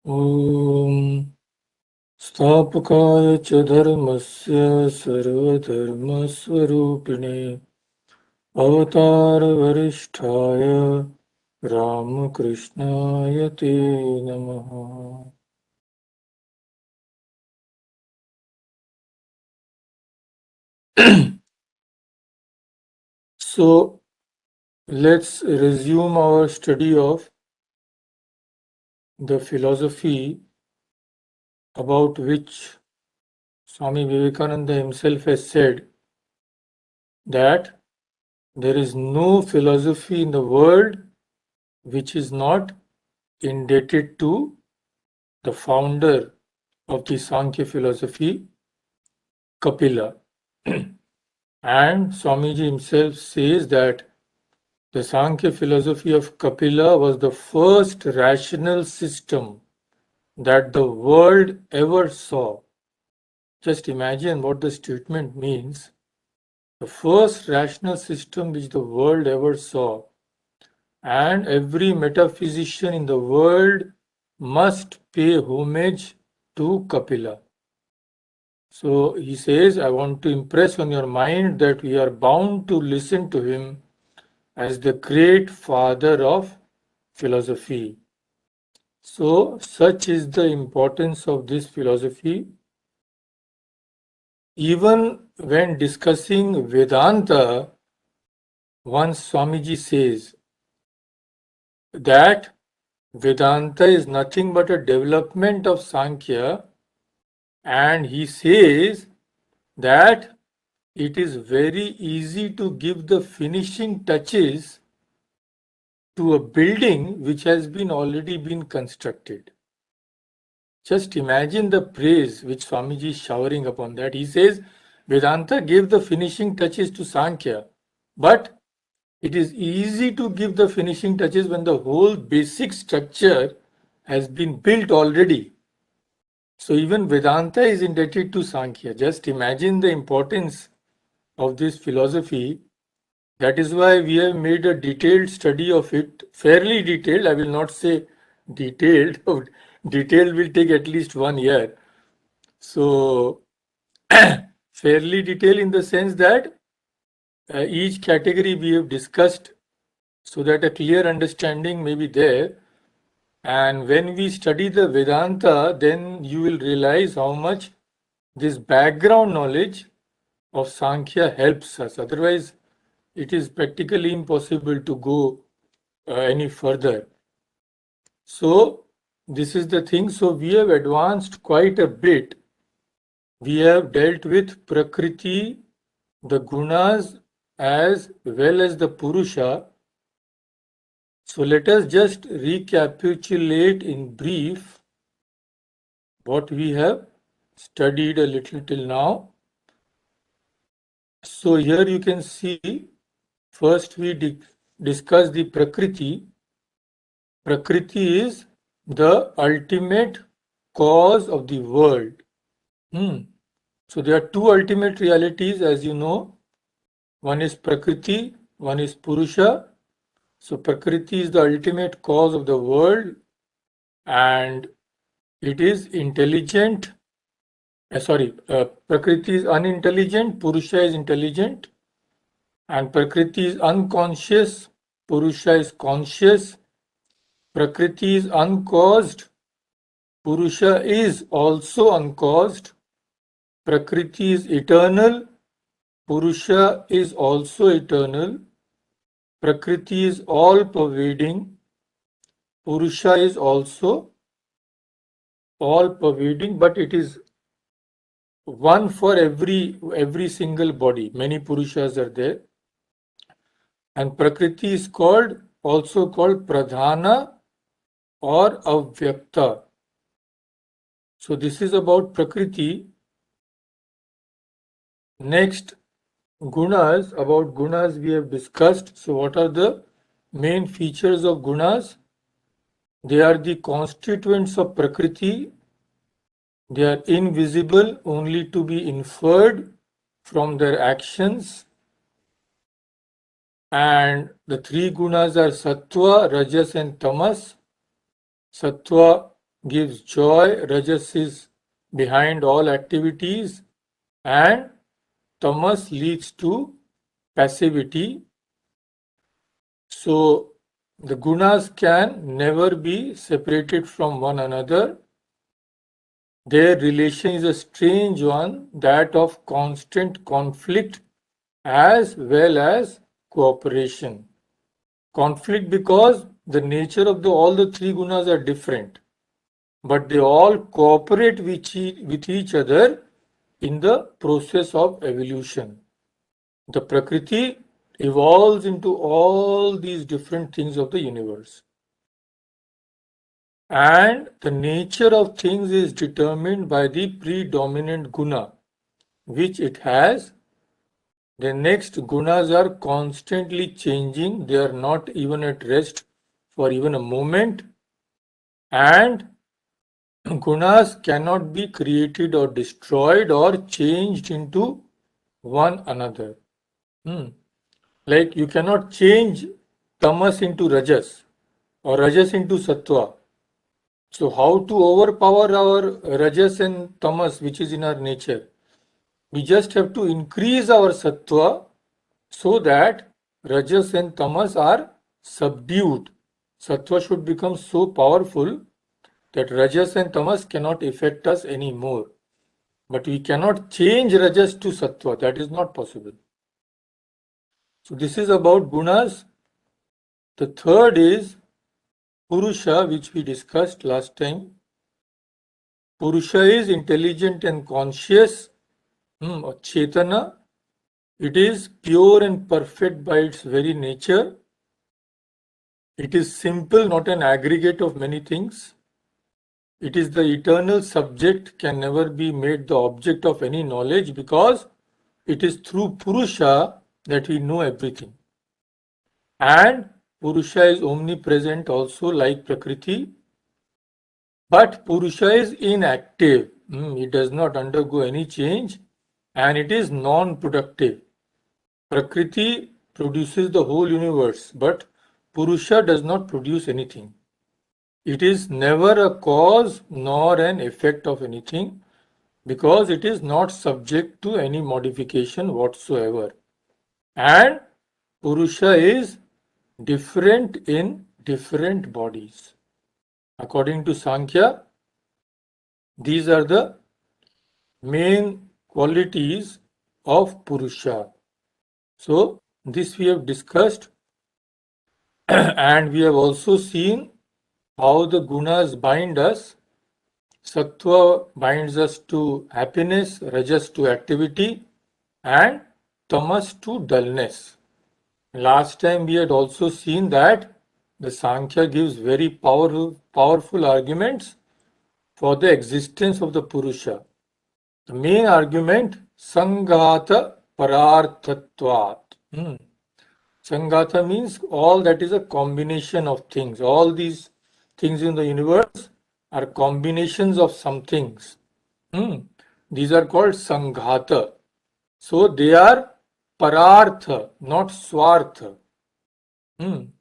ॐ स्थापकाय च धर्मस्य सर्वधर्मस्वरूपिणे अवतारवरिष्ठाय रामकृष्णाय ते नमः। So let's resume our study of the philosophy about which Swami Vivekananda himself has said that there is no philosophy in the world which is not indebted to the founder of the Sankhya philosophy, Kapila. And Swamiji himself says that the Sankhya philosophy of Kapila was the first rational system that the world ever saw. Just imagine what the statement means. The first rational system which the world ever saw, and every metaphysician in the world must pay homage to Kapila. So he says, I want to impress on your mind that we are bound to listen to him as the great father of philosophy. So, such is the importance of this philosophy. Even when discussing Vedanta, once Swamiji says that Vedanta is nothing but a development of Sankhya, and he says that it is very easy to give the finishing touches to a building which has been already been constructed. Just imagine the praise which Swamiji is showering upon that. He says Vedanta gave the finishing touches to Sankhya, but it is easy to give the finishing touches when the whole basic structure has been built already. So even Vedanta is indebted to Sankhya. Just imagine the importance of this philosophy. That is why we have made a detailed study of it, fairly detailed. I will not say detailed. Detailed will take at least 1 year. So, fairly detailed in the sense that each category we have discussed so that a clear understanding may be there. And when we study the Vedanta, then you will realize how much this background knowledge of Sankhya helps us. Otherwise, it is practically impossible to go any further. So, this is the thing. So, we have advanced quite a bit. We have dealt with Prakriti, the Gunas, as well as the Purusha. So, let us just recapitulate in brief what we have studied a little till now. So, here you can see first we discuss the Prakriti. Prakriti is the ultimate cause of the world. So there are two ultimate realities, as you know. One is Prakriti, one is Purusha. So Prakriti is the ultimate cause of the world, and it is intelligent. Prakriti is unintelligent, Purusha is intelligent, and Prakriti is unconscious, Purusha is conscious. Prakriti is uncaused, Purusha is also uncaused. Prakriti is eternal, Purusha is also eternal. Prakriti is all pervading, Purusha is also all pervading, but it is one for every single body. Many Purushas are there. And Prakriti is also called Pradhana or Avyakta. So this is about Prakriti. Next, Gunas. About Gunas we have discussed. So what are the main features of Gunas? They are the constituents of Prakriti. They are invisible, only to be inferred from their actions. And the three gunas are Sattva, Rajas and Tamas. Sattva gives joy, Rajas is behind all activities, and Tamas leads to passivity. So the gunas can never be separated from one another. Their relation is a strange one, that of constant conflict as well as cooperation. Conflict because the nature of all the three gunas are different, but they all cooperate with each other in the process of evolution. The Prakriti evolves into all these different things of the universe. And the nature of things is determined by the predominant guna which it has. The next gunas are constantly changing, they are not even at rest for even a moment, and gunas cannot be created or destroyed or changed into one another. Like you cannot change tamas into rajas or rajas into sattva. So how to overpower our rajas and tamas which is in our nature? We just have to increase our sattva so that rajas and tamas are subdued. Sattva should become so powerful that rajas and tamas cannot affect us anymore. But we cannot change rajas to sattva. That is not possible. So this is about gunas. The third is Purusha, which we discussed last time. Purusha is intelligent and conscious, or Chetana. It is pure and perfect by its very nature. It is simple, not an aggregate of many things. It is the eternal subject, can never be made the object of any knowledge because it is through Purusha that we know everything. And Purusha is omnipresent also like Prakriti. But Purusha is inactive. It does not undergo any change and it is non-productive. Prakriti produces the whole universe, but Purusha does not produce anything. It is never a cause nor an effect of anything because it is not subject to any modification whatsoever. And Purusha is different in different bodies. According to Sankhya, these are the main qualities of Purusha. So, this we have discussed and we have also seen how the gunas bind us. Sattva binds us to happiness, rajas to activity, and tamas to dullness. Last time we had also seen that the Sankhya gives very powerful arguments for the existence of the Purusha. The main argument, Sanghata Pararthatvat. Sanghata means all that is a combination of things. All these things in the universe are combinations of some things. These are called Sanghata. So they are Parartha, not Swartha.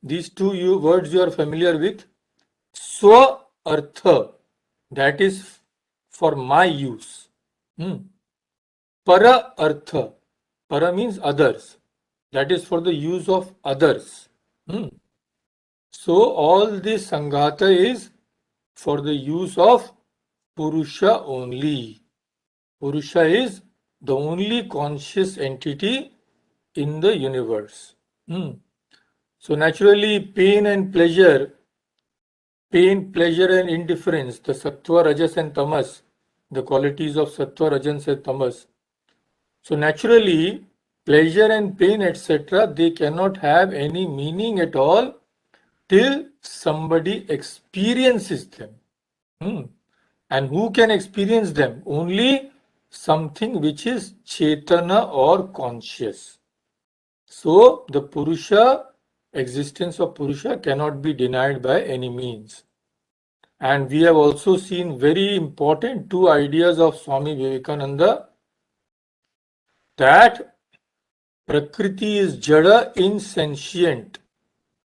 These two words you are familiar with. Swa Artha, that is for my use. Para Artha, para means others. That is for the use of others. So all this Sanghata is for the use of Purusha only. Purusha is the only conscious entity in the universe. So naturally pain, pleasure and indifference, the Sattva, Rajas and Tamas, the qualities of Sattva, Rajas and Tamas. So naturally pleasure and pain etc. they cannot have any meaning at all till somebody experiences them. And who can experience them? Only something which is Chetana or conscious. So the Purusha, existence of Purusha cannot be denied by any means. And we have also seen very important two ideas of Swami Vivekananda, that Prakriti is Jada, insentient.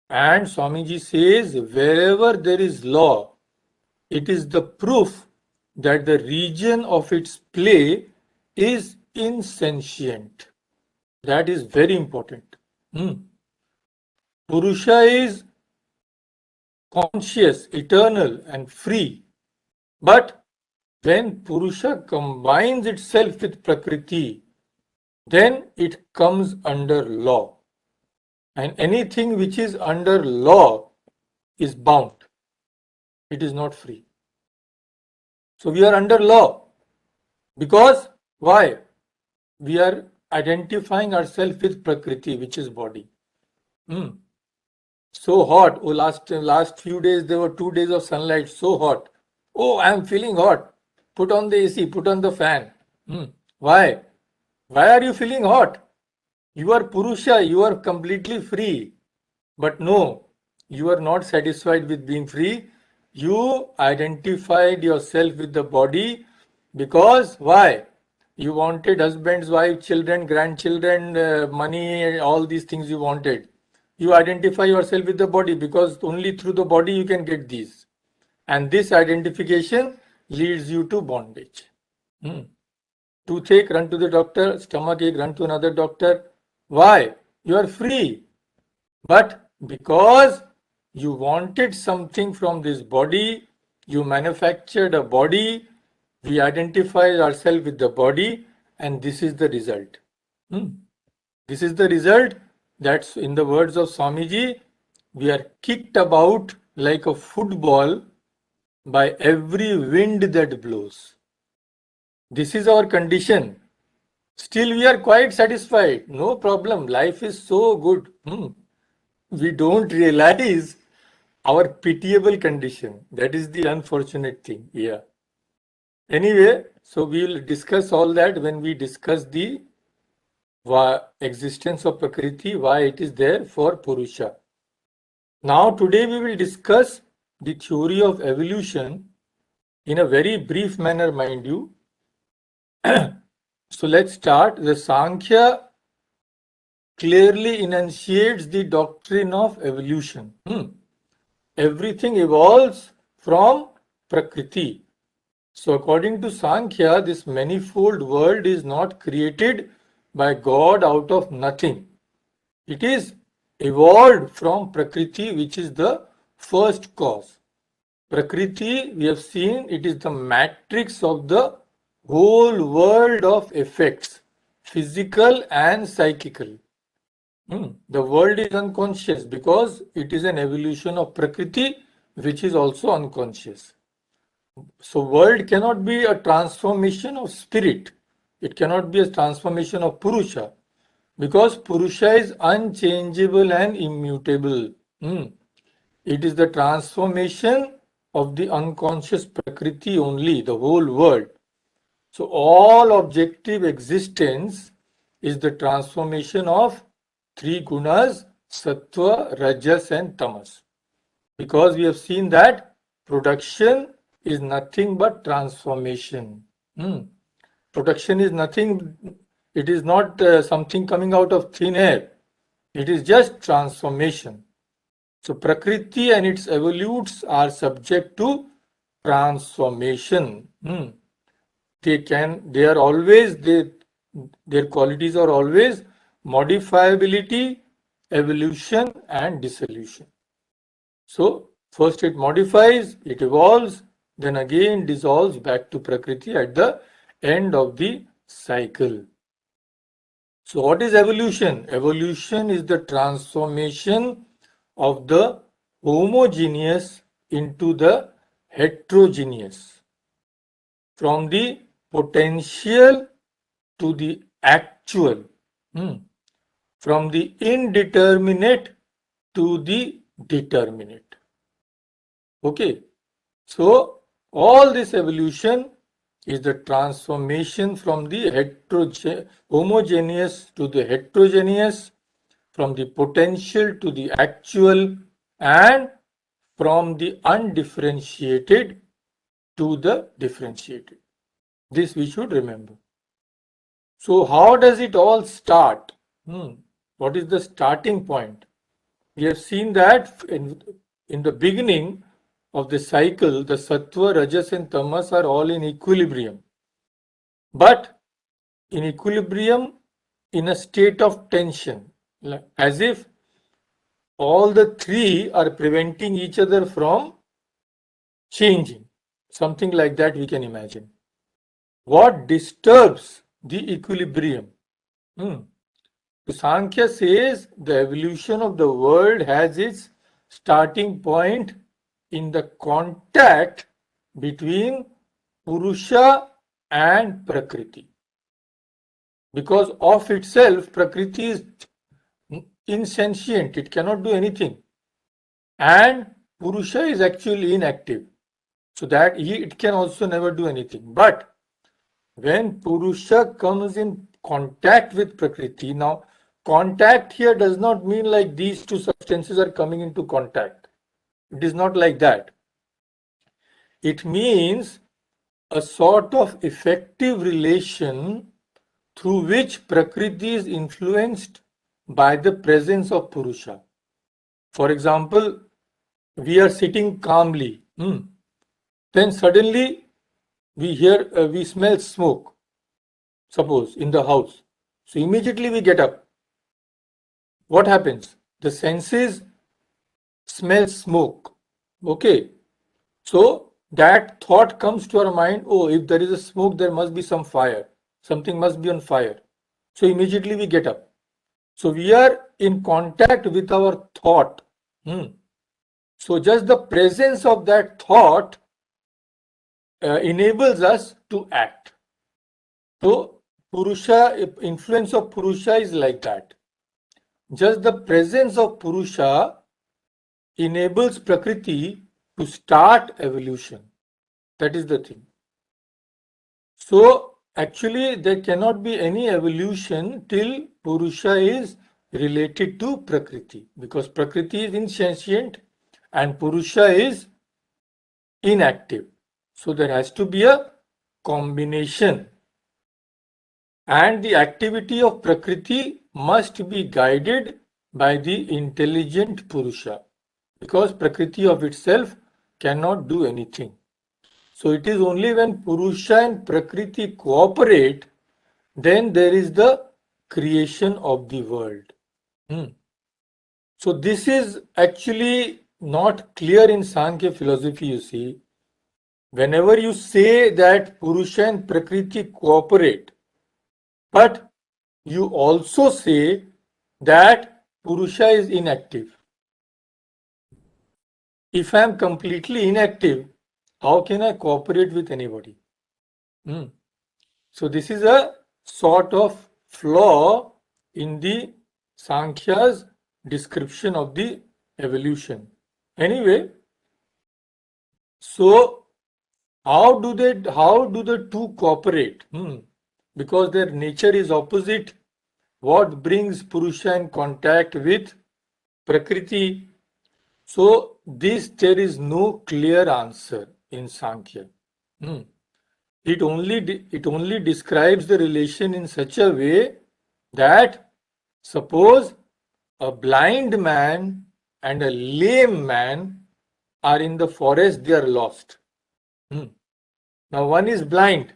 And Swamiji says, wherever there is law, it is the proof that the region of its play is insentient. That is very important. Purusha is conscious, eternal, and free. But when Purusha combines itself with Prakriti, then it comes under law. And anything which is under law is bound. It is not free. So we are under law. Because why? We are identifying ourselves with Prakriti, which is body. So hot. Oh, last few days there were 2 days of sunlight. So hot. Oh, I am feeling hot. Put on the AC. Put on the fan. Why? Why are you feeling hot? You are Purusha. You are completely free. But no, you are not satisfied with being free. You identified yourself with the body because why? You wanted husbands, wife, children, grandchildren, money, all these things you wanted. You identify yourself with the body because only through the body you can get these. And this identification leads you to bondage. Toothache, run to the doctor. Stomachache, run to another doctor. Why? You are free. But because you wanted something from this body, you manufactured a body, we identify ourselves with the body, and this is the result. This is the result. That's in the words of Swamiji, we are kicked about like a football by every wind that blows. This is our condition. Still, we are quite satisfied. No problem. Life is so good. We don't realize our pitiable condition. That is the unfortunate thing. Yeah. Anyway, so we will discuss all that when we discuss the existence of Prakriti, why it is there for Purusha. Now, today we will discuss the theory of evolution in a very brief manner, mind you. So let's start. The Sankhya clearly enunciates the doctrine of evolution. Everything evolves from Prakriti. So according to Sankhya, this manifold world is not created by God out of nothing. It is evolved from Prakriti, which is the first cause. Prakriti, we have seen, it is the matrix of the whole world of effects, physical and psychical. The world is unconscious because it is an evolution of Prakriti, which is also unconscious. So world cannot be a transformation of spirit. It cannot be a transformation of Purusha because Purusha is unchangeable and immutable. It is the transformation of the unconscious Prakriti only, the whole world. So all objective existence is the transformation of three gunas, sattva, rajas and tamas. Because we have seen that production is nothing but transformation. Production is nothing, it is not something coming out of thin air. It is just transformation. So Prakriti and its evolutes are subject to transformation. Their qualities are always modifiability, evolution and dissolution. So first it modifies, it evolves, then again dissolves back to Prakriti at the end of the cycle. So what is evolution? Evolution is the transformation of the homogeneous into the heterogeneous. From the potential to the actual. From the indeterminate to the determinate. Okay. So all this evolution is the transformation from the homogeneous to the heterogeneous, from the potential to the actual, and from the undifferentiated to the differentiated. This we should remember. So how does it all start? What is the starting point? We have seen that in the beginning of the cycle, the sattva, rajas and tamas are all in equilibrium. But in equilibrium in a state of tension, as if all the three are preventing each other from changing. Something like that we can imagine. What disturbs the equilibrium? So Sankhya says the evolution of the world has its starting point in the contact between Purusha and Prakriti. Because of itself, Prakriti is insentient, it cannot do anything. And Purusha is actually inactive. So that it can also never do anything. But when Purusha comes in contact with Prakriti, now contact here does not mean like these two substances are coming into contact. It is not like that. It means a sort of effective relation through which Prakriti is influenced by the presence of Purusha. For example, we are sitting calmly. Then suddenly we smell smoke, suppose in the house. So immediately we get up. What happens? The senses smell smoke. Okay. So that thought comes to our mind, oh, if there is a smoke, there must be some fire. Something must be on fire. So immediately we get up. So we are in contact with our thought. So just the presence of that thought enables us to act. So Purusha, influence of Purusha is like that. Just the presence of Purusha enables Prakriti to start evolution. That is the thing. So actually there cannot be any evolution till Purusha is related to Prakriti, because Prakriti is insentient and Purusha is inactive. So there has to be a combination. And the activity of Prakriti must be guided by the intelligent Purusha, because Prakriti of itself cannot do anything. So it is only when Purusha and Prakriti cooperate, then there is the creation of the world. So this is actually not clear in Sankhya philosophy, you see. Whenever you say that Purusha and Prakriti cooperate, but you also say that Purusha is inactive. If I am completely inactive, how can I cooperate with anybody? So this is a sort of flaw in the Sankhya's description of the evolution. Anyway, so how do the two cooperate? Because their nature is opposite. What brings Purusha in contact with Prakriti? So there is no clear answer in Sankhya. It only describes the relation in such a way that suppose a blind man and a lame man are in the forest, they are lost. Now one is blind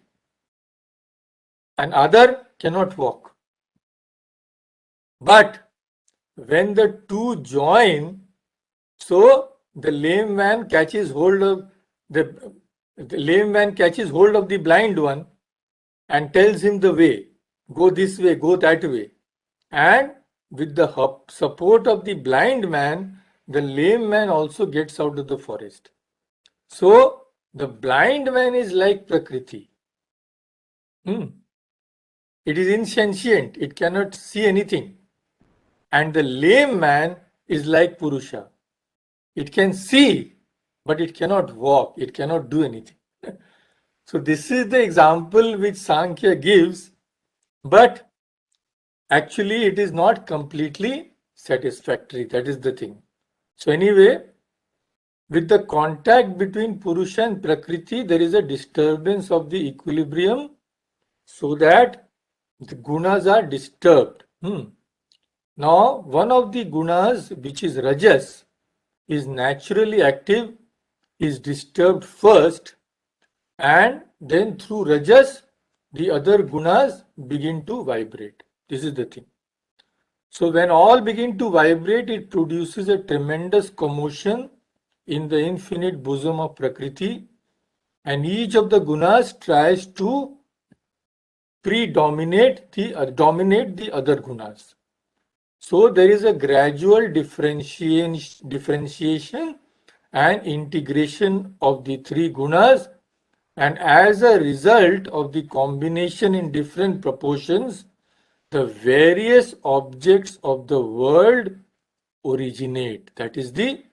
and other cannot walk. But when the two join, so the lame man catches hold of the blind one and tells him the way. Go this way, go that way. And with the support of the blind man, the lame man also gets out of the forest. So the blind man is like Prakriti. It is insentient, it cannot see anything. And the lame man is like Purusha. It can see, but it cannot walk, it cannot do anything. So this is the example which Sankhya gives, but actually it is not completely satisfactory. That is the thing. So anyway, with the contact between Purusha and Prakriti, there is a disturbance of the equilibrium so that the gunas are disturbed. Now, one of the gunas, which is Rajas, is naturally active is disturbed first, and then through rajas the other gunas begin to vibrate. This is the thing. So when all begin to vibrate, it produces a tremendous commotion in the infinite bosom of Prakriti, and each of the gunas tries to dominate the other gunas. So there is a gradual differentiation and integration of the three gunas, and as a result of the combination in different proportions, the various objects of the world originate. That is the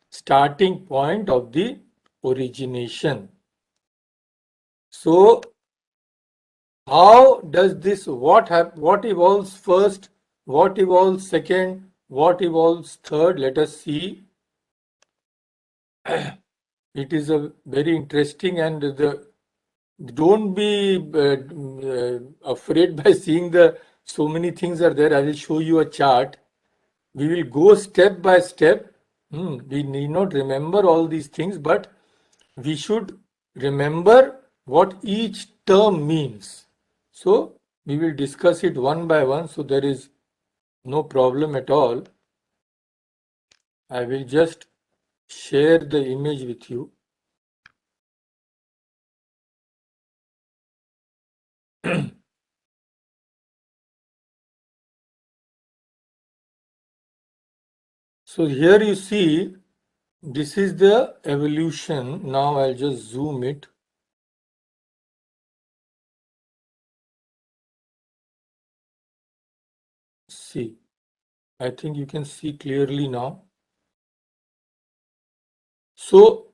starting point of the origination. So how does this, what evolves first, what evolves second, what evolves third? Let us see. It is a very interesting, and don't be afraid by seeing the so many things are there. I will show you a chart. We will go step by step. We need not remember all these things, but we should remember what each term means. So we will discuss it one by one, so there is no problem at all. I will just share the image with you. So here you see, this is the evolution. Now I'll just zoom it. See, I think you can see clearly now. So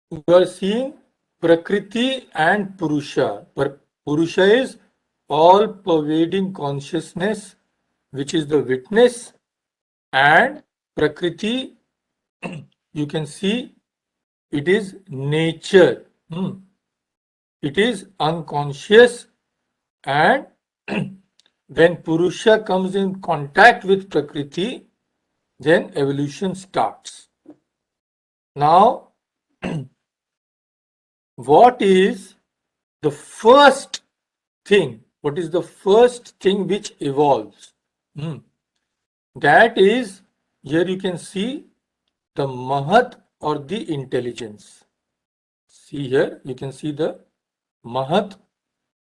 you are seeing Prakriti and Purusha. Purusha is all pervading consciousness, which is the witness, and Prakriti, you can see, it is nature. It is unconscious, and when Purusha comes in contact with Prakriti, then evolution starts. Now, what is the first thing? What is the first thing which evolves? That is, here you can see the Mahat or the intelligence. See here, you can see the Mahat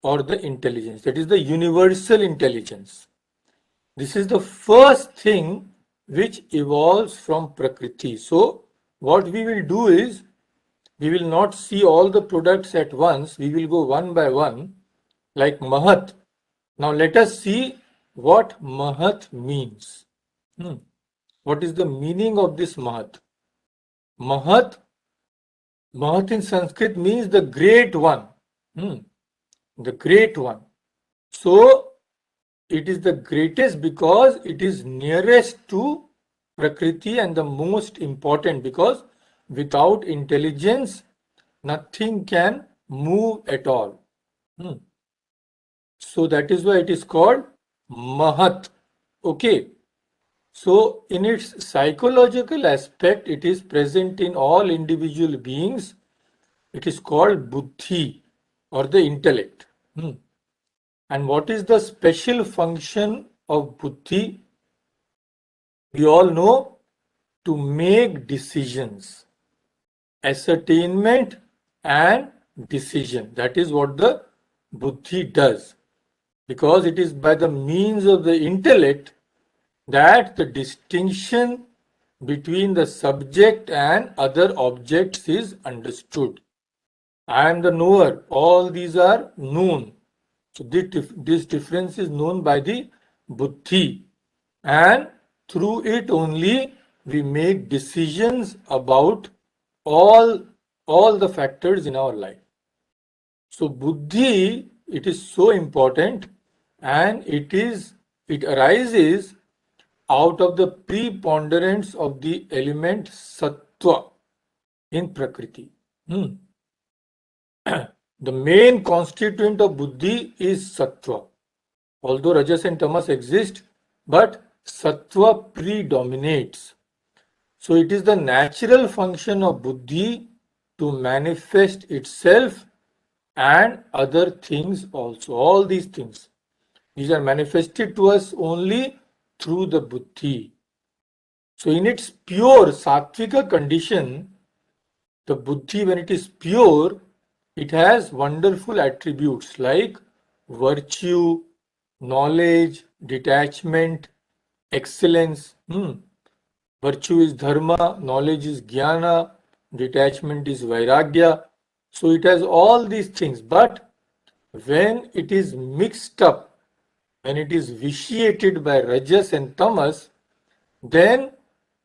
or the intelligence. That is the universal intelligence. This is the first thing which evolves from Prakriti. So, what we will do is, we will not see all the products at once. We will go one by one, like Mahat. Now, let us see what Mahat means. What is the meaning of this Mahat? Mahat in Sanskrit means the great one. The great one. So, it is the greatest because it is nearest to Prakriti and the most important, because without intelligence, nothing can move at all. So that is why it is called Mahat. Okay. So in its psychological aspect, it is present in all individual beings. It is called Buddhi or the intellect. And what is the special function of Buddhi? We all know, to make decisions, ascertainment and decision. That is what the Buddhi does, because it is by the means of the intellect that the distinction between the subject and other objects is understood. I am the knower, all these are known. So this difference is known by the Buddhi, and through it only we make decisions about all the factors in our life. So Buddhi, it is so important, and it arises out of the preponderance of the element Sattva in Prakriti. The main constituent of Buddhi is Sattva. Although Rajas and Tamas exist, but Sattva predominates. So it is the natural function of Buddhi to manifest itself and other things also. All these things, these are manifested to us only through the buddhi. So in its pure sattvika condition, the buddhi, when it is pure, it has wonderful attributes like virtue, knowledge, detachment, excellence. Virtue is dharma, knowledge is jnana, detachment is vairagya. So it has all these things. But when it is mixed up, when it is vitiated by rajas and tamas, then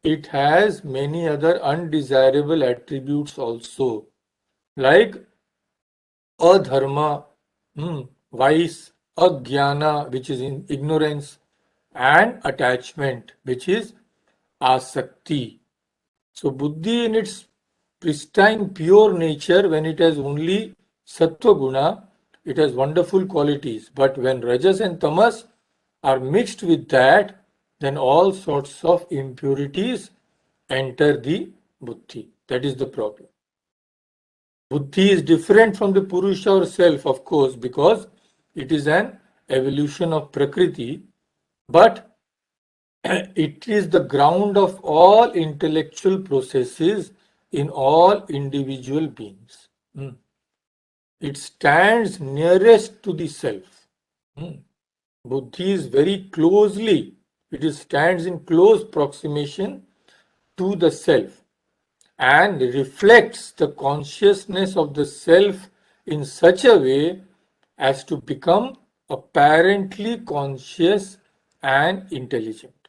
it has many other undesirable attributes also, like adharma, vice, ajnana, which is in ignorance, and attachment, which is asakti. So buddhi in its pristine pure nature, when it has only sattva guna, it has wonderful qualities. But when rajas and tamas are mixed with that, then all sorts of impurities enter the buddhi. That is the problem. Buddhi is different from the Purusha or self, of course, because it is an evolution of Prakriti, but it is the ground of all intellectual processes in all individual beings. It stands nearest to the self. Buddhi is very closely, stands in close proximation to the self and reflects the consciousness of the self in such a way as to become apparently conscious and intelligent.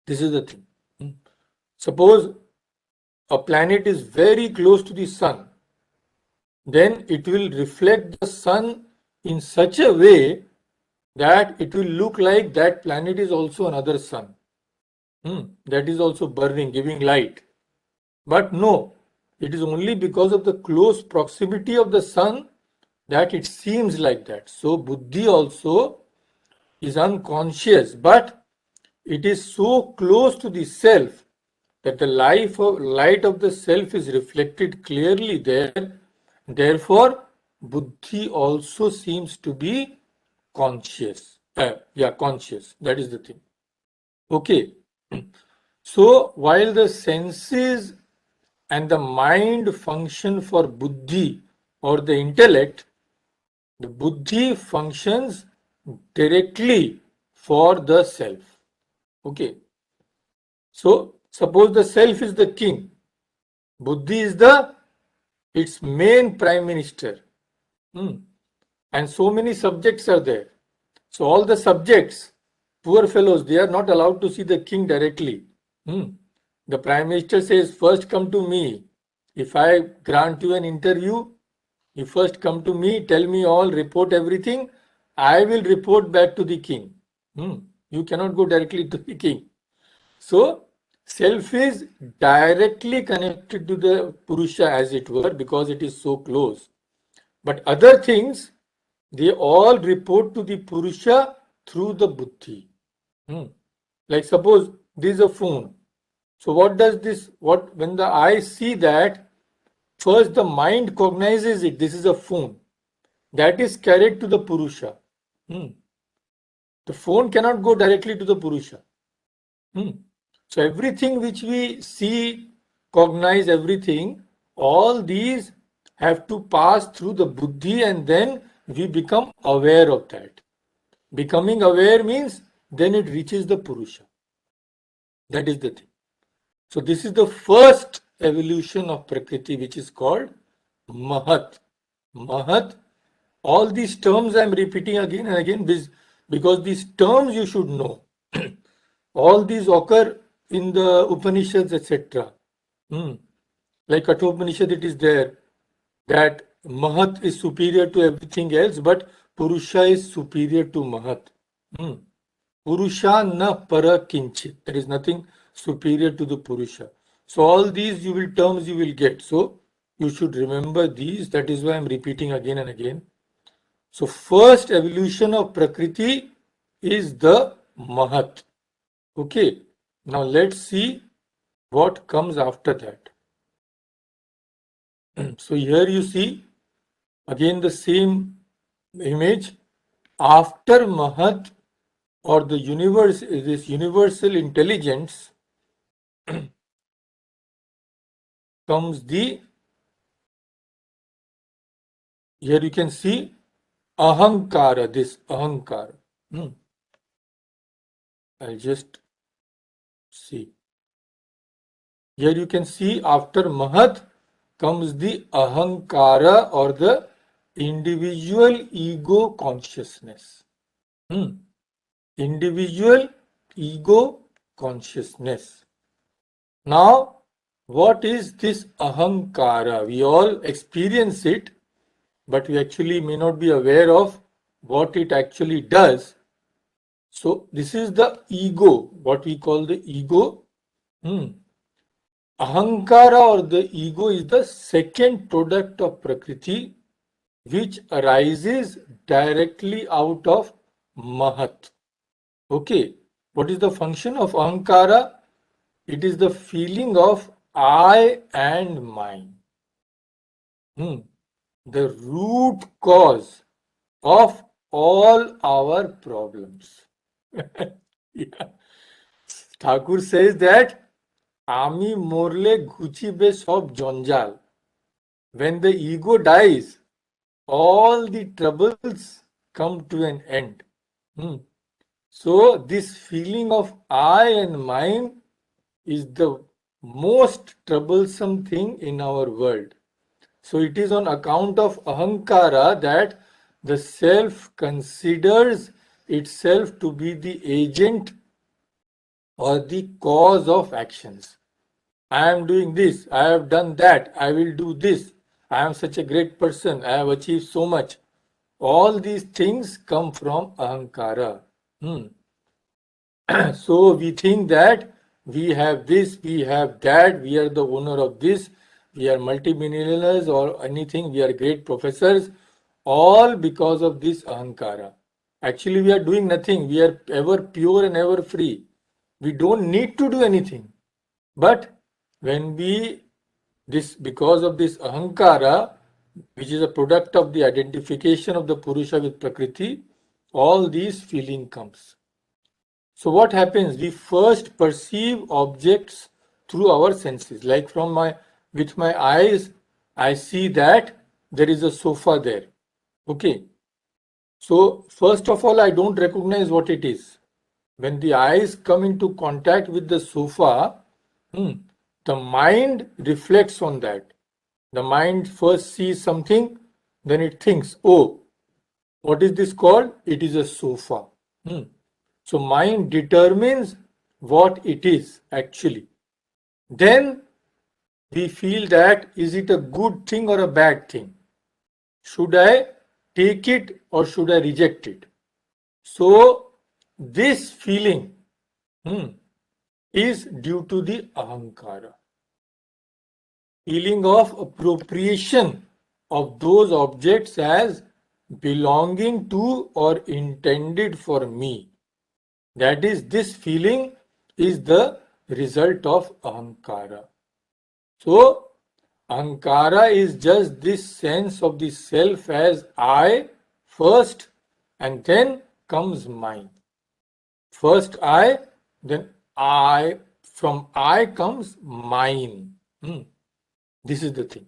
This is the thing. Suppose a planet is very close to the sun, then it will reflect the sun in such a way that it will look like that planet is also another sun. That is also burning, giving light. But no, it is only because of the close proximity of the sun that it seems like that. So buddhi also is unconscious, but it is so close to the self that the light of the self is reflected clearly there. Therefore, buddhi also seems to be conscious. Conscious. That is the thing. Okay. So while the senses and the mind function for buddhi or the intellect, the buddhi functions directly for the self. Okay. So suppose the self is the king, buddhi is its main prime minister. And so many subjects are there. So all the subjects, poor fellows, they are not allowed to see the king directly. The prime minister says, first come to me. If I grant you an interview, you first come to me, tell me all, report everything. I will report back to the king. You cannot go directly to the king. So, self is directly connected to the Purusha, as it were, because it is so close. But other things, they all report to the Purusha through the Buddhi. Like suppose this is a phone. So what does this, when the eye see that, first the mind cognizes it, this is a phone. That is carried to the Purusha. The phone cannot go directly to the Purusha. So everything which we see, cognize everything, all these have to pass through the buddhi and then we become aware of that. Becoming aware means then it reaches the Purusha. That is the thing. So this is the first evolution of Prakriti, which is called Mahat. Mahat. All these terms I am repeating again and again because these terms you should know. All these occur in the Upanishads, etc. Like Kathopanishad, it is there that Mahat is superior to everything else, but Purusha is superior to Mahat. Purusha na para kinchit. There is nothing superior to the Purusha. So all these terms you will get. So you should remember these. That is why I am repeating again and again. So first evolution of Prakriti is the Mahat. Okay. Now let's see what comes after that. So here you see again the same image. After Mahat or the universe, this universal intelligence, comes the, here you can see Ahankara, this Ahankara. I'll just see. Here you can see after Mahat comes the Ahankara or the individual ego consciousness. Individual ego consciousness. Now, what is this Ahankara? We all experience it, but we actually may not be aware of what it actually does. So, this is the ego, what we call the ego. Ahankara or the ego is the second product of Prakriti, which arises directly out of Mahat. Okay, what is the function of Ahankara? It is the feeling of I and mine. The root cause of all our problems. Yeah. Thakur says that আমি মরলে ঘুচিবে সব জঞ্জাল. When the ego dies, all the troubles come to an end. So this feeling of I and mine is the most troublesome thing in our world. So it is on account of Ahankara that the self considers itself to be the agent or the cause of actions. I am doing this, I have done that, I will do this, I am such a great person, I have achieved so much. All these things come from Ahankara. So we think that we have this, we have that, we are the owner of this, we are multimillionaires or anything, we are great professors, all because of this Ahankara. Actually, we are doing nothing, we are ever pure and ever free. We don't need to do anything. But when because of this Ahankara, which is a product of the identification of the Purusha with Prakriti, all these feeling comes. So what happens? We first perceive objects through our senses. Like with my eyes, I see that there is a sofa there. Okay. So first of all, I don't recognize what it is. When the eyes come into contact with the sofa, the mind reflects on that. The mind first sees something, then it thinks, oh, what is this called? It is a sofa. So mind determines what it is actually. Then we feel that is it a good thing or a bad thing? Should I take it or should I reject it? So this feeling is due to the Ahankara. Feeling of appropriation of those objects as belonging to or intended for me. That is, this feeling is the result of Ahankara. So, Ahankara is just this sense of the self as I first, and then comes mine. First I, then I, from I comes mine. This is the thing.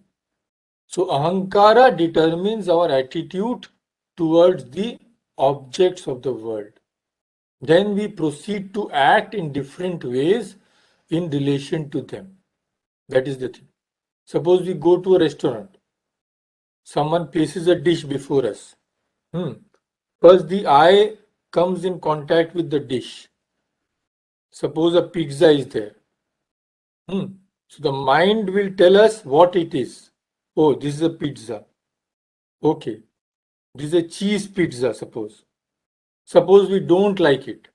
So Ahankara determines our attitude towards the objects of the world. Then we proceed to act in different ways in relation to them. That is the thing. Suppose we go to a restaurant. Someone places a dish before us. First the eye comes in contact with the dish. Suppose a pizza is there. So the mind will tell us what it is. Oh, this is a pizza. Okay. This is a cheese pizza, suppose. Suppose we don't like it.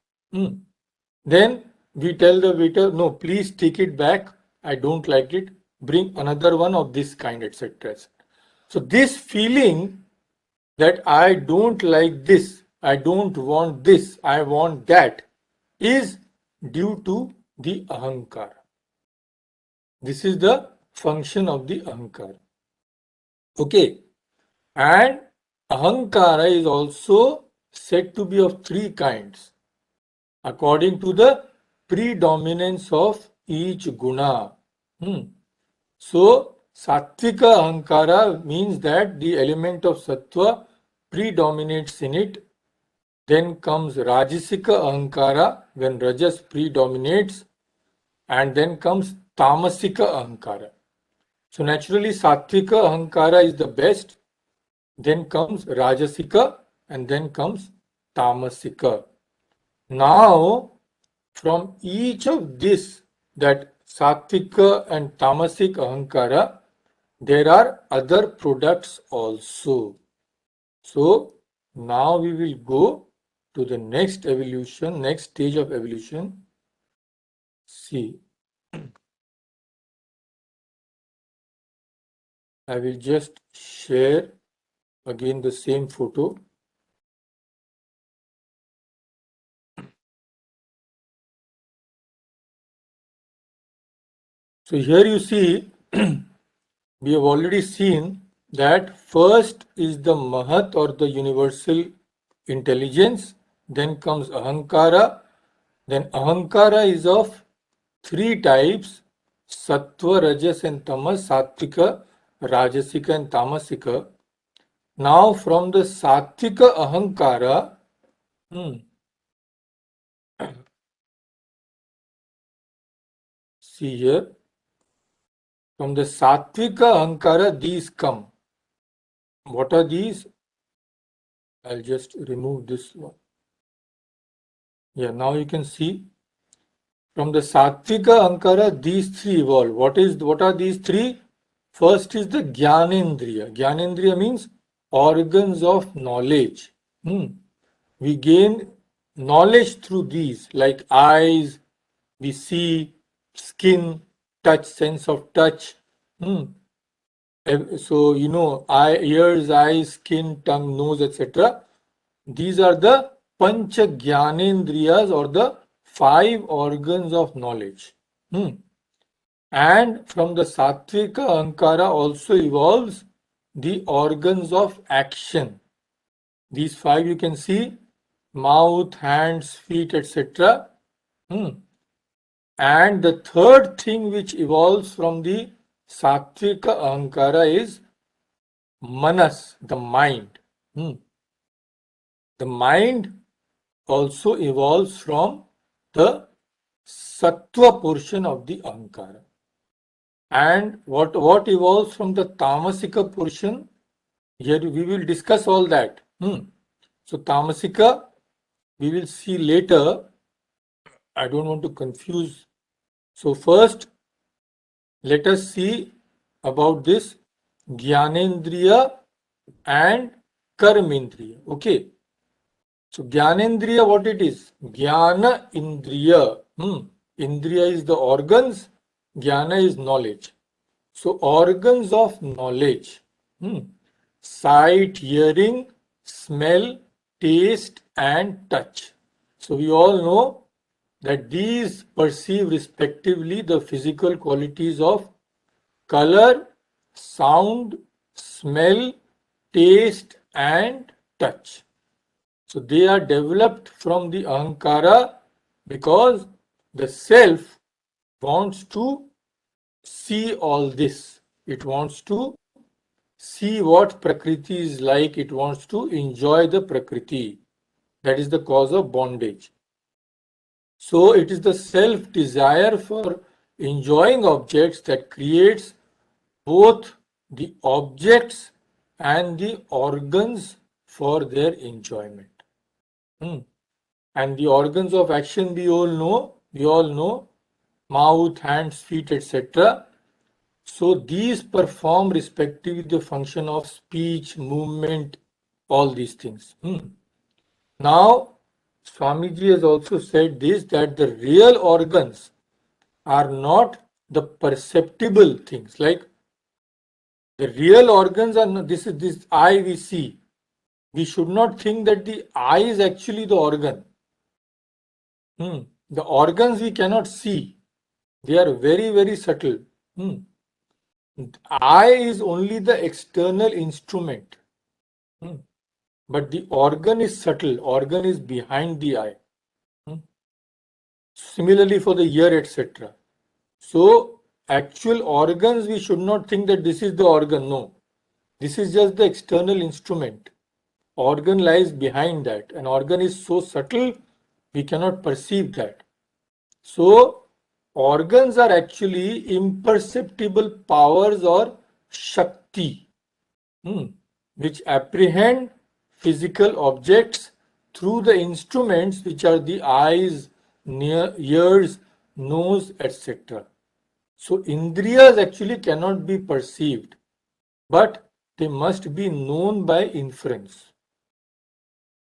Then we tell the waiter, no, please take it back. I don't like it. Bring another one of this kind, etc. So this feeling that I don't like this, I don't want this, I want that, is due to the Ahankara. This is the function of the Ahankara. Okay. And ahankara is also said to be of three kinds according to the predominance of each guna. So, sattvika ahankara means that the element of sattva predominates in it. Then comes rajasika ahankara when rajas predominates, and then comes tamasika ahankara. So naturally sattvika ahankara is the best, then comes rajasika, and then comes tamasika. Now from each of this, that sattvika and tamasic ahankara, there are other products also. So now we will go to the next evolution, next stage of evolution. See, I will just share again the same photo. So here you see, we have already seen that first is the Mahat or the universal intelligence, then comes Ahankara, then Ahankara is of three types: Sattva, Rajas and Tamas, Sattvika, Rajasika and Tamasika. Now from the Sattvika Ahankara, see here, from the Sattvika Ahankara these come. What are these? I'll just remove this one. Yeah, now you can see from the Sattvika Ahankara these three evolve. What are these three? First is the Gyanendriya. Gyanendriya means organs of knowledge. We gain knowledge through these, like eyes, we see, skin, touch, sense of touch. So, ears, eyes, skin, tongue, nose, etc. These are the Pancha Gyanendriyas or the five organs of knowledge. And from the Sattvika Ahankara also evolves the organs of action. These five you can see: mouth, hands, feet, etc. And the third thing which evolves from the Sattvika Ahankara is Manas, the mind. The mind also evolves from the Sattva portion of the Ahankara. And what evolves from the Tamasika portion? Here we will discuss all that. So Tamasika we will see later. I don't want to confuse. So first let us see about this Gyanendriya and Karmendriya. Okay. So Gyanendriya, what it is? Jnana Indriya. Indriya is the organs, Jnana is knowledge. So organs of knowledge. Sight, hearing, smell, taste and touch. So we all know that these perceive respectively the physical qualities of color, sound, smell, taste and touch. So they are developed from the Ahankara because the self wants to see all this. It wants to see what Prakriti is like. It wants to enjoy the Prakriti. That is the cause of bondage. So it is the self-desire for enjoying objects that creates both the objects and the organs for their enjoyment. And the organs of action we all know, mouth, hands, feet, etc. So these perform respectively the function of speech, movement, all these things. Now, Swamiji has also said this, that the real organs are not the perceptible things. Like the real organs are not, this eye we see. We should not think that the eye is actually the organ. The organs we cannot see. They are very, very subtle. eye is only the external instrument. Hmm. But the organ is subtle, organ is behind the eye. Hmm. Similarly for the ear, etc. So actual organs, we should not think that this is the organ. No, this is just the external instrument. Organ lies behind that. An organ is so subtle, we cannot perceive that. So organs are actually imperceptible powers or Shakti, which apprehend physical objects through the instruments which are the eyes, ears, nose, etc. So Indriyas actually cannot be perceived, but they must be known by inference.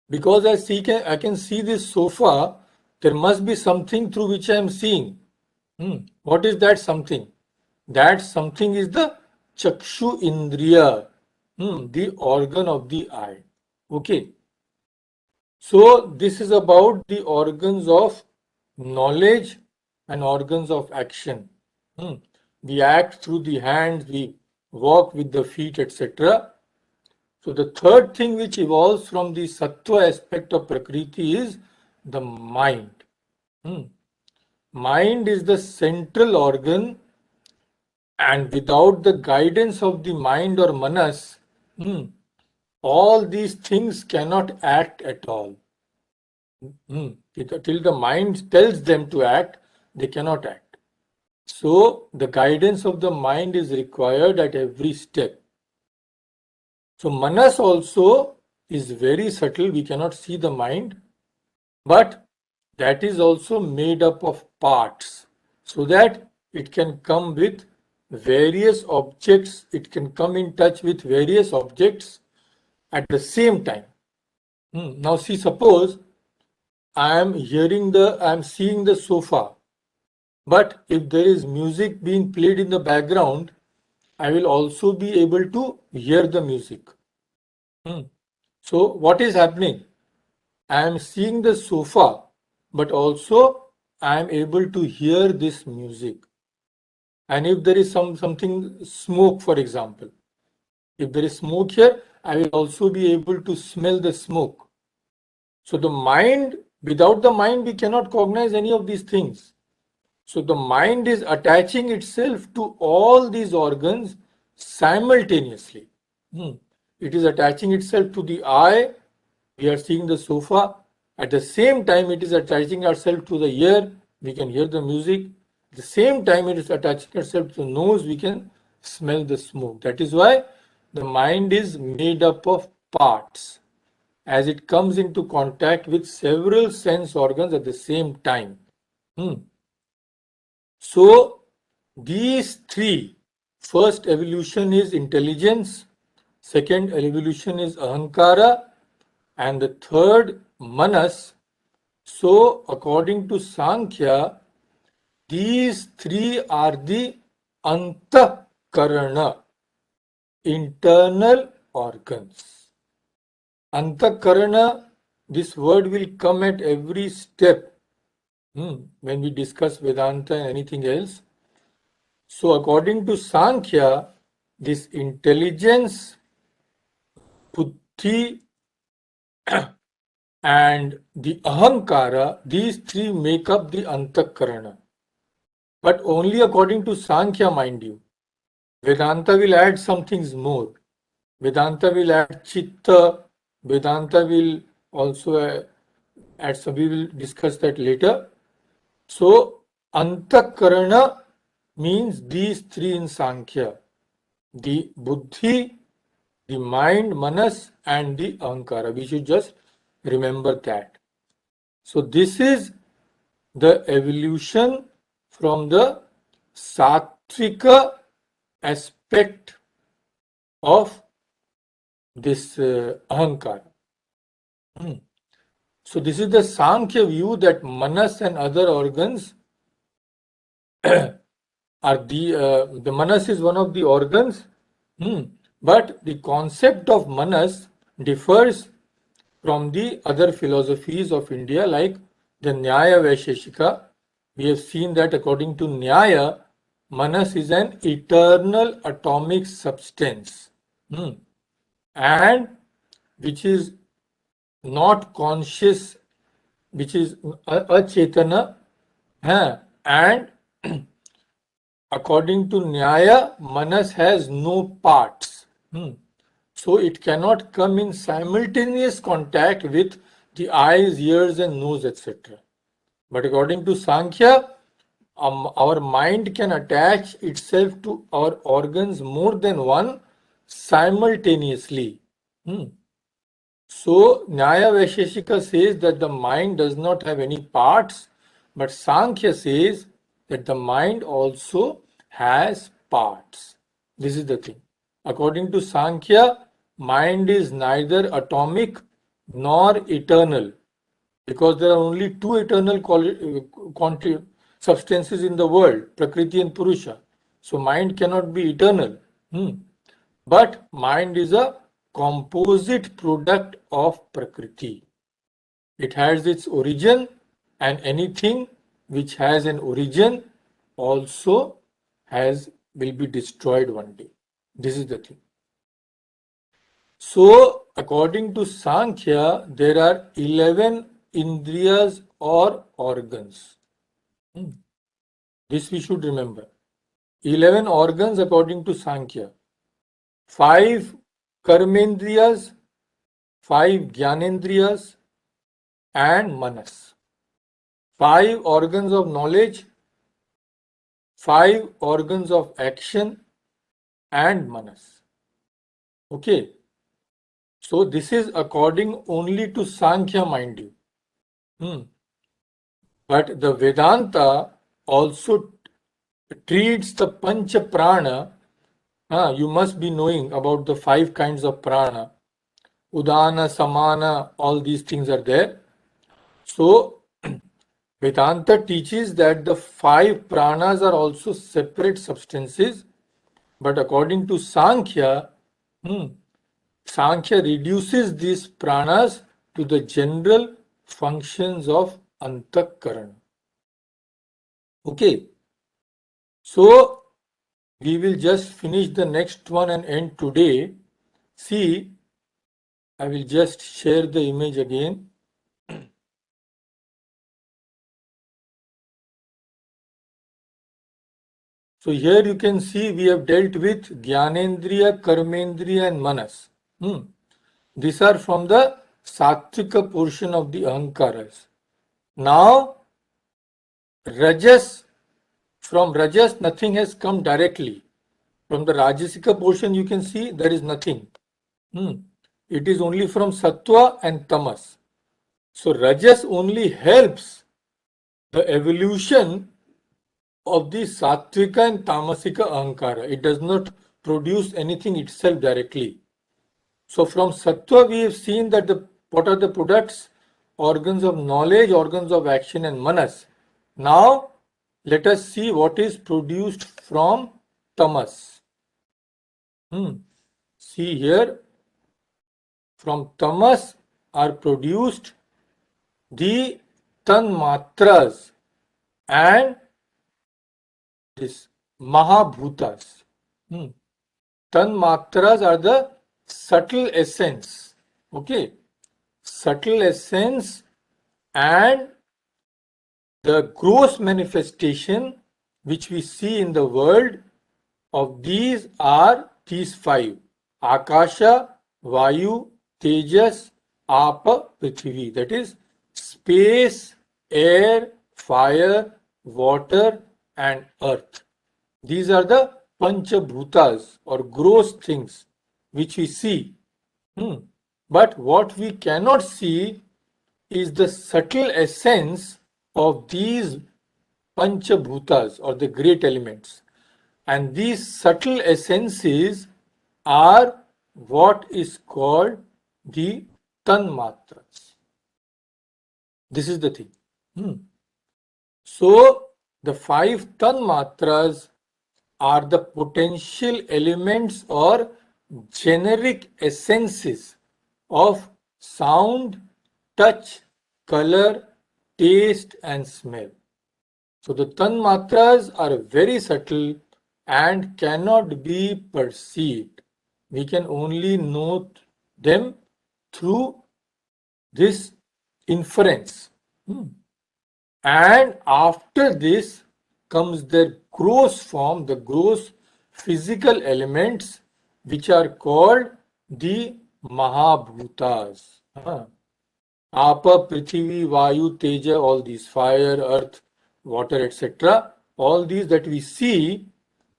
Because I can see this sofa, there must be something through which I am seeing. What is that something? That something is the Chakshu Indriya, the organ of the eye. Okay. So this is about the organs of knowledge and organs of action. We act through the hands, we walk with the feet, etc. So the third thing which evolves from the sattva aspect of Prakriti is the mind. Mind is the central organ, and without the guidance of the mind or manas, all these things cannot act at all. Till the mind tells them to act, they cannot act. So the guidance of the mind is required at every step. So manas also is very subtle, we cannot see the mind, but that is also made up of parts so that it can come with various objects, it can come in touch with various objects at the same time. Now see, suppose I am seeing the sofa, but if there is music being played in the background, I will also be able to hear the music. So what is happening? I am seeing the sofa, but also I am able to hear this music. And if there is something smoke, for example, if there is smoke here, I will also be able to smell the smoke. So the mind, without the mind, we cannot cognize any of these things. So the mind is attaching itself to all these organs simultaneously. It is attaching itself to the eye. We are seeing the sofa. At the same time, it is attaching itself to the ear. We can hear the music. At the same time, it is attaching itself to the nose. We can smell the smoke. That is why the mind is made up of parts, as it comes into contact with several sense organs at the same time. So these three, first evolution is intelligence, second evolution is ahankara, and the third manas. So according to Sankhya, these three are the antakarana, internal organs. Antakarana, this word will come at every step when we discuss Vedanta and anything else. So according to Sankhya, this intelligence, buddhi, and the ahankara, these three make up the antakarana. But only according to Sankhya, mind you. Vedanta will add some things more. Vedanta will add chitta. Vedanta will also add some. We will discuss that later. So antakarana means these three in Sankhya: the buddhi, the mind, manas, and the ahankara. We should just remember that. So this is the evolution from the satvika aspect of this ahankara. So this is the Sankhya view that manas and other organs are the manas is one of the organs, but the concept of manas differs from the other philosophies of India, like the Nyaya Vaisheshika. We have seen that according to Nyaya, Manas is an eternal atomic substance, and which is not conscious, which is achetana, and according to Nyaya, Manas has no parts. So it cannot come in simultaneous contact with the eyes, ears, and nose, etc. But according to Sankhya, our mind can attach itself to our organs more than one simultaneously. So Nyaya Vaisheshika says that the mind does not have any parts, but Sankhya says that the mind also has parts. This is the thing. According to Sankhya, mind is neither atomic nor eternal, because there are only two eternal substances in the world, Prakriti and Purusha. So mind cannot be eternal. But mind is a composite product of Prakriti. It has its origin, and anything which has an origin also will be destroyed one day. This is the thing. So, according to Sankhya, there are 11 indriyas or organs. This we should remember. 11 organs according to Sankhya. 5 karmendriyas, 5 jnanendriyas, and manas. 5 organs of knowledge, 5 organs of action, and manas. Okay. So this is according only to Sankhya, mind you. But the Vedanta also treats the Pancha Prana. You must be knowing about the 5 kinds of prana. Udana, Samana, all these things are there. So Vedanta teaches that the 5 pranas are also separate substances, but according to Sankhya, Sankhya reduces these pranas to the general functions of Antakarana. Okay, so we will just finish the next one and end today. See, I will just share the image again. So here you can see we have dealt with Jnanendriya, Karmendriya and Manas. These are from the Sattvika portion of the Ahankaras. Now, Rajas, from Rajas nothing has come directly. From the Rajasika portion you can see there is nothing. It is only from Sattva and Tamas. So Rajas only helps the evolution of the Sattvika and Tamasika Ahankara. It does not produce anything itself directly. So from Sattva we have seen that what are the products? Organs of knowledge, organs of action and manas. Now let us see what is produced from Tamas. See here, from Tamas are produced the Tanmatras and this Mahabhutas. Tanmatras are the subtle essence. Okay. Subtle essence and the gross manifestation which we see in the world of these are these 5. Akasha, Vayu, Tejas, Apa, Prithvi. That is space, air, fire, water and earth. These are the Panchabhutas or gross things which we see. But what we cannot see is the subtle essence of these Panchabhutas or the great elements. And these subtle essences are what is called the Tanmatras. This is the thing. So the 5 Tanmatras are the potential elements or generic essences of sound, touch, color, taste and smell. So the Tanmatras are very subtle and cannot be perceived. We can only note them through this inference. And after this comes their gross form, the gross physical elements, which are called the Mahabhutas. Apa, Prithvi, Vayu, Teja, all these, fire, earth, water, etc. All these that we see,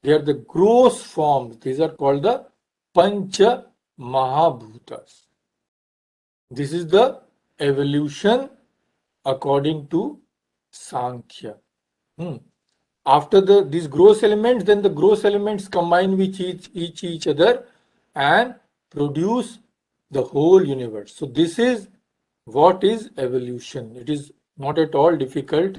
they are the gross forms. These are called the Pancha Mahabhutas. This is the evolution according to Sankhya. After these gross elements, then the gross elements combine with each other and produce the whole universe. So this is what is evolution. It is not at all difficult.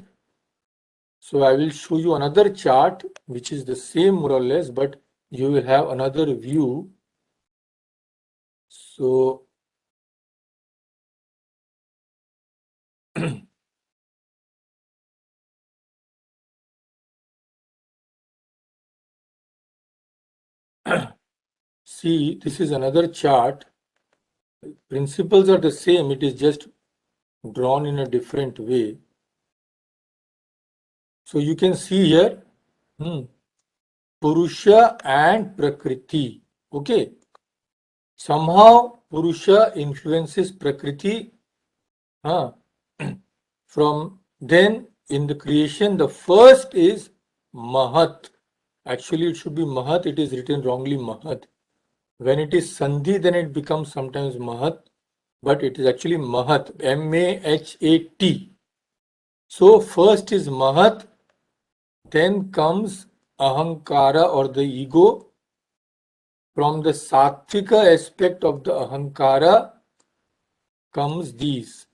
So I will show you another chart which is the same more or less, but you will have another view. So see, this is another chart. Principles are the same, it is just drawn in a different way. So you can see here, Purusha and Prakriti. Okay. Somehow Purusha influences Prakriti. From then in the creation, the first is Mahat. Actually, it should be Mahat. It is written wrongly Mahat. When it is Sandhi, then it becomes sometimes Mahat, but it is actually Mahat. M-A-H-A-T. So first is Mahat, then comes Ahankara or the ego. From the Sattvika aspect of the Ahankara comes these.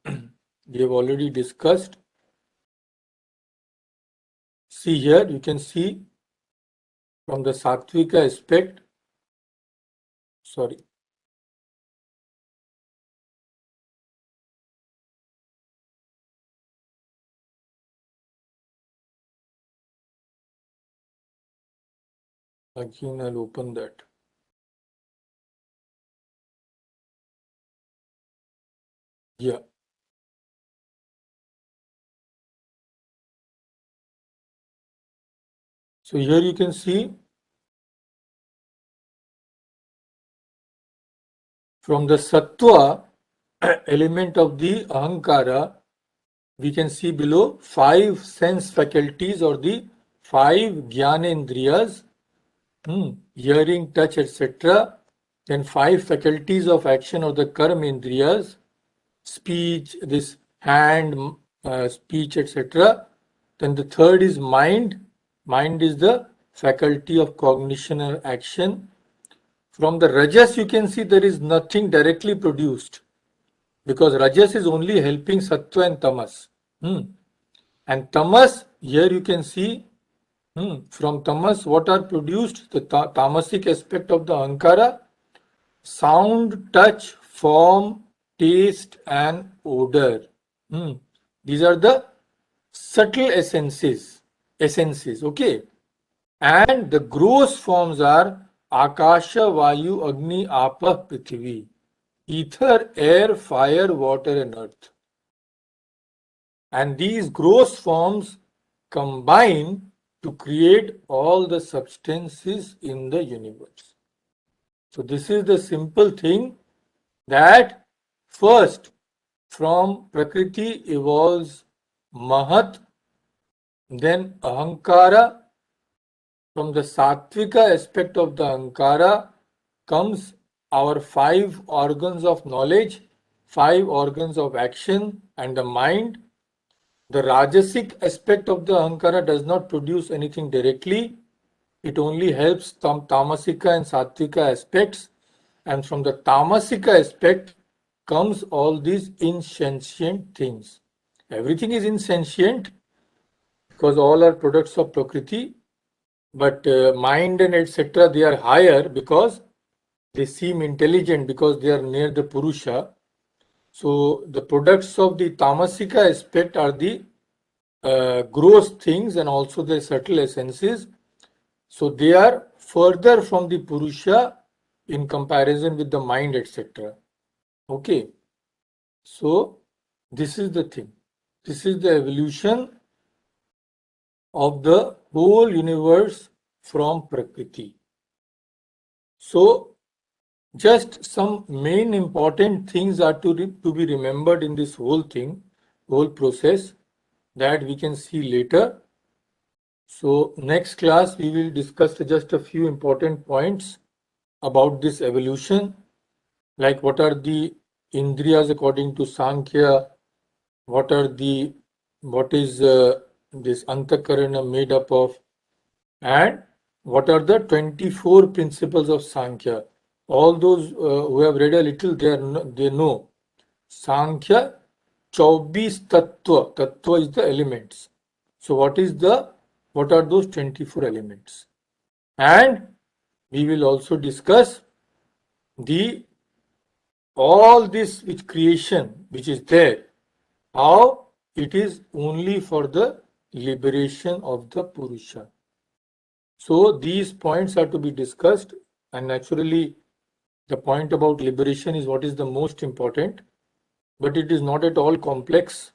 We have already discussed. See here, you can see from the Sattvika aspect, sorry. Again, I'll open that. Yeah. So here you can see from the Sattva element of the Ahankara, we can see below 5 sense faculties or the 5 Jnanendriyas, hearing, touch, etc. Then 5 faculties of action or the Karmendriyas, speech, this hand, speech, etc. Then the third is mind. Mind is the faculty of cognition and action. From the Rajas, you can see there is nothing directly produced because Rajas is only helping Sattva and Tamas. And Tamas, here you can see from Tamas what are produced, the tamasic aspect of the Ahankara, sound, touch, form, taste and odor. These are the subtle essences, okay? And the gross forms are Akasha, Vayu, Agni, Apa, Prithvi. Ether, air, fire, water and earth. And these gross forms combine to create all the substances in the universe. So this is the simple thing that first from Prakriti evolves Mahat, then Ahankara. From the Sattvika aspect of the Ahankara comes our 5 organs of knowledge, 5 organs of action and the mind. The Rajasic aspect of the Ahankara does not produce anything directly. It only helps Tamasika and Sattvika aspects. And from the Tamasika aspect comes all these insentient things. Everything is insentient because all are products of Prakriti. But mind and etc. they are higher because they seem intelligent because they are near the Purusha. So the products of the Tamasika aspect are the gross things and also their subtle essences. So they are further from the Purusha in comparison with the mind, etc. Okay. So this is the thing. This is the evolution of the whole universe from Prakriti. So just some main important things are to be remembered in this whole thing, whole process, that we can see later. So next class we will discuss just a few important points about this evolution, like what are the indriyas according to Sankhya, what is this antakarana made up of, and what are the 24 principles of Sankhya. All those who have read a little, they know Sankhya 24 tattva. Tattva is the elements. So what are those 24 elements? And we will also discuss the all this which creation which is there, how it is only for the liberation of the Purusha. So these points are to be discussed, and naturally the point about liberation is what is the most important, but it is not at all complex.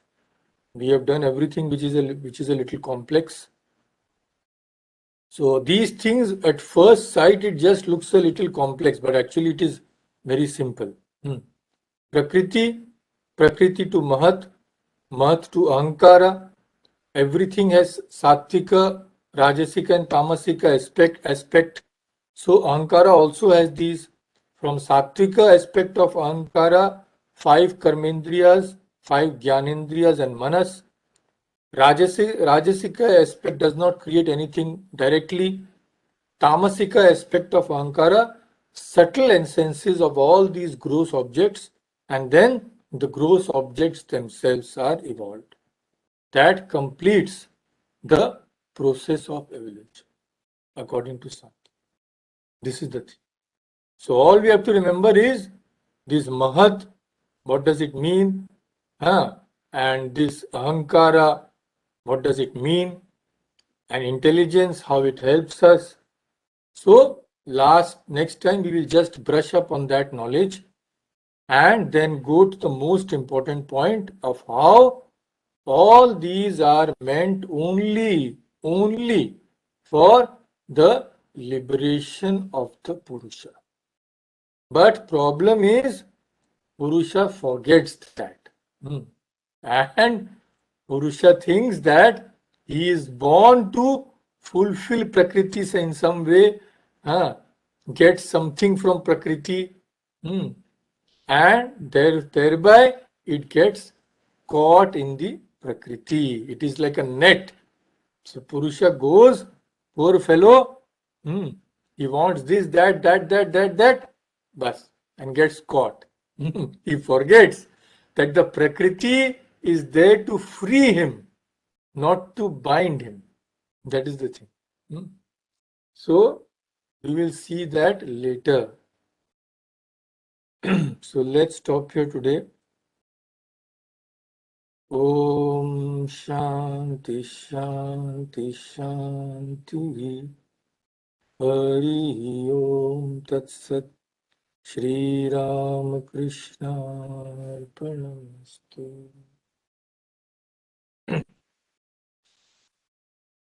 We have done everything which is a little complex. So these things at first sight it just looks a little complex, but actually it is very simple. Prakriti, Prakriti to Mahat, Mahat to Ahankara. Everything has Sattvika, Rajasika and Tamasika aspect. So Ahankara also has these. From Sattvika aspect of Ahankara, 5 Karmendriyas, 5 Jnanendriyas and Manas. Rajasika aspect does not create anything directly. Tamasika aspect of Ahankara, subtle essences of all these gross objects, and then the gross objects themselves are evolved. That completes the process of evolution according to Sankhya. This is the thing. So all we have to remember is this Mahat, what does it mean? And this Ahankara, what does it mean? And intelligence, how it helps us. So next time we will just brush up on that knowledge and then go to the most important point of how all these are meant only for the liberation of the Purusha. But problem is Purusha forgets that. And Purusha thinks that he is born to fulfill Prakriti in some way, get something from Prakriti, and thereby it gets caught in the Prakriti. It is like a net. So Purusha goes, poor fellow, he wants this, that, bas, and gets caught. He forgets that the Prakriti is there to free him, not to bind him. That is the thing. So we will see that later. So let's stop here today. Om Shanti Shanti Shanti. Hari Om Tat Sat. Shri Ram Krishna Arpanamastu.